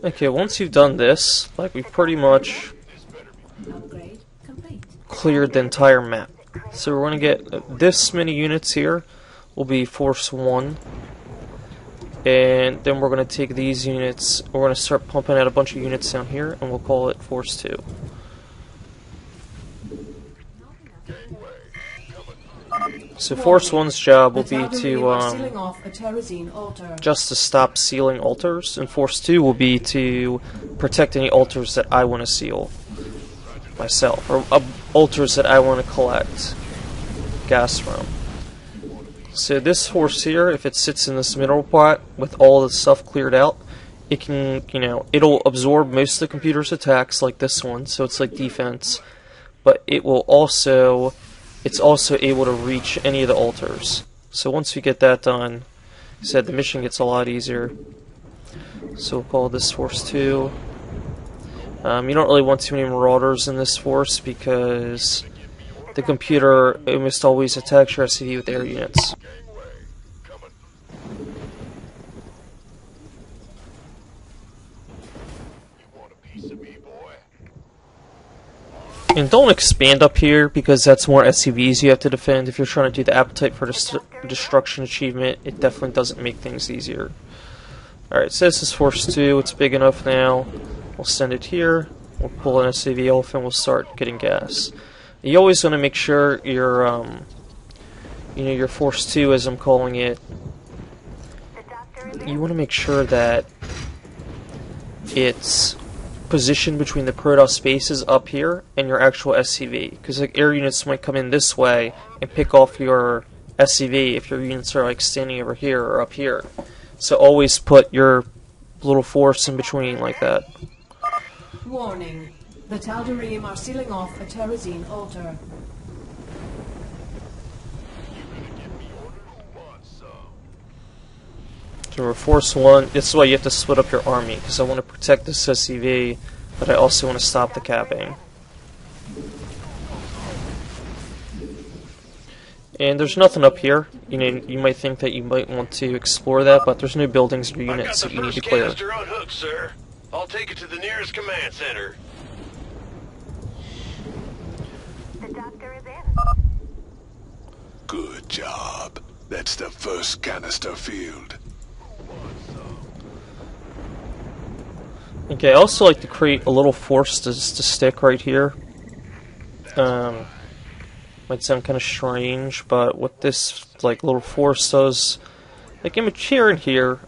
Okay, once you've done this, like, we've pretty much cleared the entire map. So we're going to get this many units here will be Force 1. And then we're going to take these units, we're going to start pumping out a bunch of units down here, and we'll call it Force 2. So Force 1's job will be to just to stop sealing altars, and Force 2 will be to protect any altars that I want to seal myself, or altars that I want to collect gas from. So this force here, if it sits in this mineral plot with all the stuff cleared out, it can, it'll absorb most of the computer's attacks like this one, so it's like defense, but it's also able to reach any of the altars. So once we get that done, the mission gets a lot easier. So we'll call this Force 2. You don't really want too many Marauders in this force because the computer almost always attacks your SCV with air units. And don't expand up here, because that's more SCVs you have to defend. If you're trying to do the Appetite for Destruction achievement, it definitely doesn't make things easier. Alright, so this is Force 2, it's big enough now. We'll send it here, we'll pull an SCV off, and we'll start getting gas. You always want to make sure your Force 2, as I'm calling it, you want to make sure that it's position between the Protoss spaces up here and your actual SCV, because like air units might come in this way and pick off your SCV if your units are like standing over here or up here. So always put your little force in between like that. Warning: the Tal'Darim are sealing off a Terrazine altar. So we're Force 1. This is why you have to split up your army, because I want to protect this SCV, but I also want to stop the capping. And there's nothing up here. You might think that you might want to explore that, but there's no buildings or units that you need to clear. I've got the first canister on hook, sir. I'll take it to the nearest command center. The doctor is in. Good job. That's the first canister filled. Okay, I also like to create a little force to stick right here. Might sound kind of strange, but what this little force does, like here and here,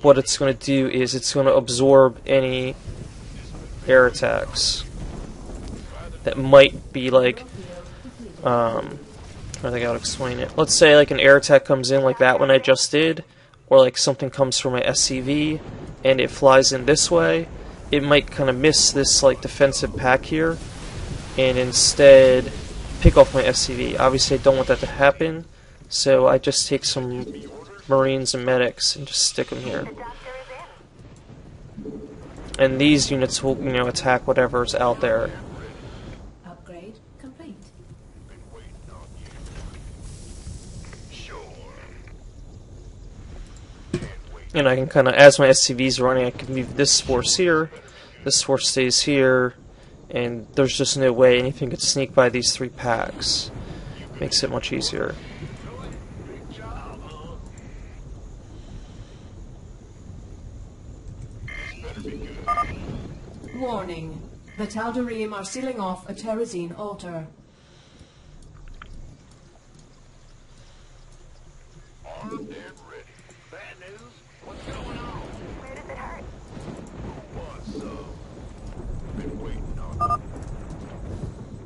what it's going to do is it's going to absorb any air attacks that might be I think I'll explain it. Let's say like an air attack comes in like that one I just did, or like something comes from my SCV and it flies in this way. It might kind of miss this defensive pack here and instead pick off my SCV. Obviously I don't want that to happen, so I just take some Marines and medics and just stick them here. And these units will, attack whatever's out there. Upgrade complete. And I can kind of, as my SCV's running, I can move this force here, this force stays here, and there's just no way anything could sneak by these three packs. Makes it much easier. Warning: the Tal'Darim are sealing off a Terrazine altar. Armed and ready. Bad news? What's going on? Where does it hurt? Who wants some? Been waiting on.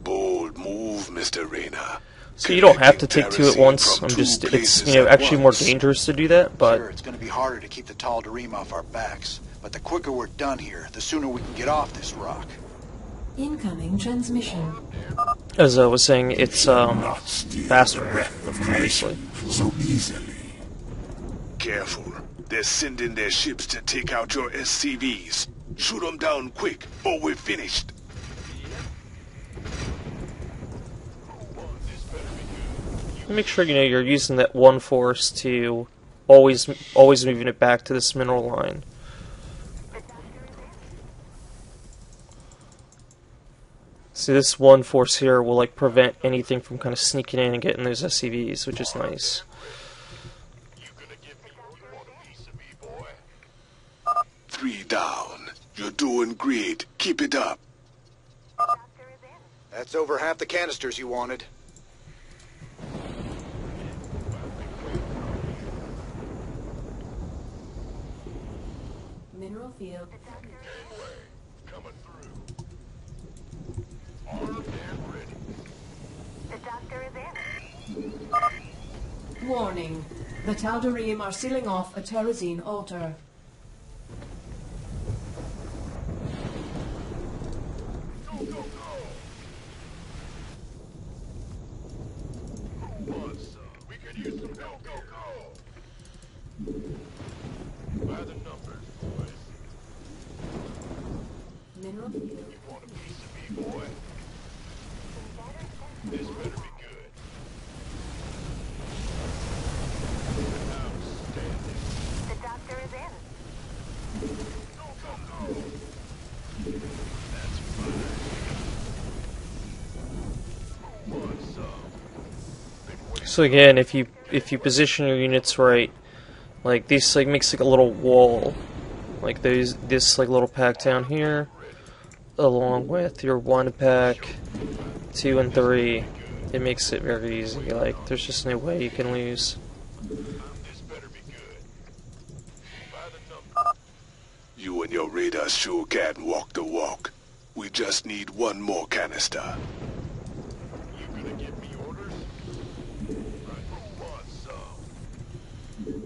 Bold move, Mr. Rayner. So you don't have to take two at once. It's actually more dangerous to do that, but sure, it's going to be harder to keep the Tal'Darim off our backs. But the quicker we're done here, the sooner we can get off this rock. Incoming transmission. as I was saying, it's faster, obviously. So easily. Careful. They're sending their ships to take out your SCVs. Shoot them down quick, or we're finished. Make sure you're using that one force to always moving it back to this mineral line. So this one force here will like prevent anything from kind of sneaking in and getting those SCVs, which is nice. You gonna give me one piece of me, boy? 3 down. You're doing great. Keep it up. Doctor is in. That's over half the canisters you wanted. Mineral field. Gateway coming through. Armed and ready. The doctor is in. Warning. The Tal'Darim are sealing off a Terrazine altar. Go, go, go! Who wants some? We could use some go, go, go! By the numbers, boys. Mineral field. You want a piece of me, boy? This better be good. Outstanding. The doctor is in. Go, go, go! That's fine. Who wants some? Been waiting. So again, if you position your units right, like this like makes like a little wall, like this like little pack down here, along with your 1 pack, 2 and 3. It makes it very easy. Like there's just no way you can lose. This better be good. By the number. You and your radar sure can walk the walk. We just need 1 more canister. You gonna give me orders? Right, who wants some?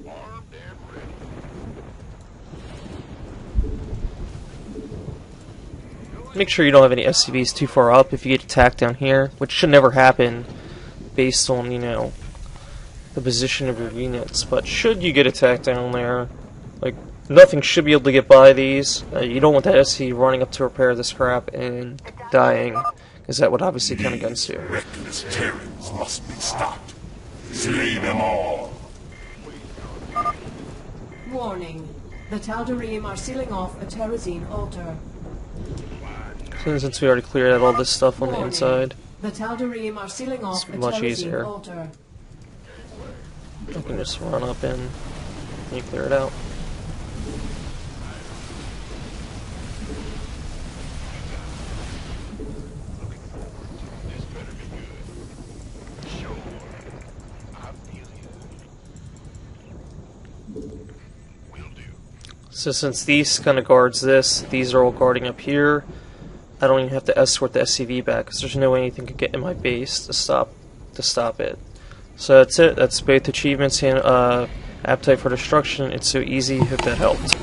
Armed and ready. Make sure you don't have any SCVs too far up if you get attacked down here, which should never happen based on, you know, the position of your units. But should you get attacked down there, like, nothing should be able to get by these. You don't want that SCV running up to repair this crap and dying, because that would obviously count against you. Reckless Terrans must be stopped. Slay them all. Warning. The Tal'Darim are sealing off a Terrazine altar. Since we already cleared out all this stuff on the Warning. inside, The Tal'Darim are sealing off a much Terrazine easier. altar. you can just run up and you clear it out. This better be good. Sure. I feel you. Will do. So since these kind of guards this, these are all guarding up here. I don't even have to escort the SCV back because there's no way anything could get in my base to stop it. So that's it. That's both achievements and appetite for destruction. It's so easy. Hope that helped.